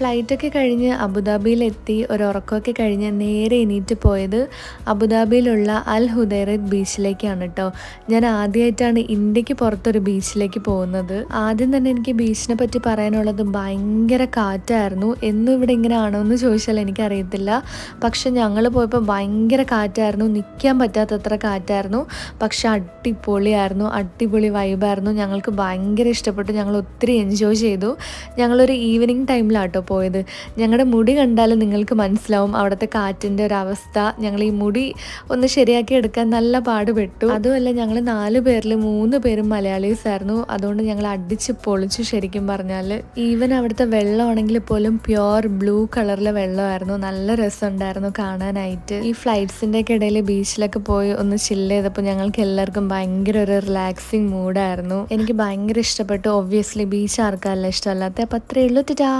ഫ്ലൈറ്റൊക്കെ കഴിഞ്ഞ് അബുദാബിയിലെത്തി ഒരു ഉറക്കമൊക്കെ കഴിഞ്ഞ് നേരെ എണീറ്റ് പോയത് അബുദാബിയിലുള്ള അൽ ഹുദൈറത്ത് ബീച്ചിലേക്കാണ് കേട്ടോ. ഞാൻ ആദ്യമായിട്ടാണ് ഇന്ത്യക്ക് പുറത്തൊരു ബീച്ചിലേക്ക് പോകുന്നത്. ആദ്യം തന്നെ എനിക്ക് ബീച്ചിനെ പറ്റി പറയാനുള്ളത് ഭയങ്കര കാറ്റായിരുന്നു. എന്നും ഇവിടെ ഇങ്ങനെ ആണോ എന്ന് ചോദിച്ചാൽ എനിക്കറിയത്തില്ല. പക്ഷെ ഞങ്ങൾ പോയപ്പോൾ ഭയങ്കര കാറ്റായിരുന്നു, നിൽക്കാൻ പറ്റാത്തത്ര കാറ്റായിരുന്നു. പക്ഷെ അടിപൊളിയായിരുന്നു, അടിപൊളി വൈബായിരുന്നു. ഞങ്ങൾക്ക് ഭയങ്കര ഇഷ്ടപ്പെട്ടു, ഞങ്ങൾ ഒത്തിരി എൻജോയ് ചെയ്തു. ഞങ്ങളൊരു ഈവനിങ് ടൈമിലാട്ടോ പോയത്. ഞങ്ങളുടെ മുടി കണ്ടാൽ നിങ്ങൾക്ക് മനസ്സിലാവും അവിടുത്തെ കാറ്റിൻ്റെ ഒരു അവസ്ഥ. ഞങ്ങൾ ഈ മുടി ഒന്ന് ശരിയാക്കി എടുക്കാൻ നല്ല പാടുപെട്ടു. അതുമല്ല ഞങ്ങൾ 4 പേരിൽ 3 പേരും മലയാളീസ് ആയിരുന്നു. അതുകൊണ്ട് ഞങ്ങൾ അടിച്ച് പൊളിച്ചു ശരിക്കും പറഞ്ഞാൽ. ഈവൻ അവിടുത്തെ വെള്ളമാണെങ്കിൽ പോലും പ്യുവർ ബ്ലൂ കളറിലെ വെള്ളമായിരുന്നു. നല്ല രസമുണ്ടായിരുന്നു കാണാനായിട്ട്. ഈ ഫ്ലൈറ്റ്സിൻ്റെ ഒക്കെ ഇടയിൽ ബീച്ചിലൊക്കെ പോയി ഒന്ന് ചില്ല് ചെയ്തപ്പോൾ ഞങ്ങൾക്ക് എല്ലാവർക്കും ഭയങ്കര ഒരു റിലാക്സിങ് മൂഡായിരുന്നു. എനിക്ക് ഭയങ്കര ഇഷ്ടപ്പെട്ടു. ഒബ്വിയസ്ലി ബീച്ച് ആർക്കല്ല ഇഷ്ടമല്ലാത്ത. അപ്പം അത്രയേ ഉള്ളൂ. ടാ.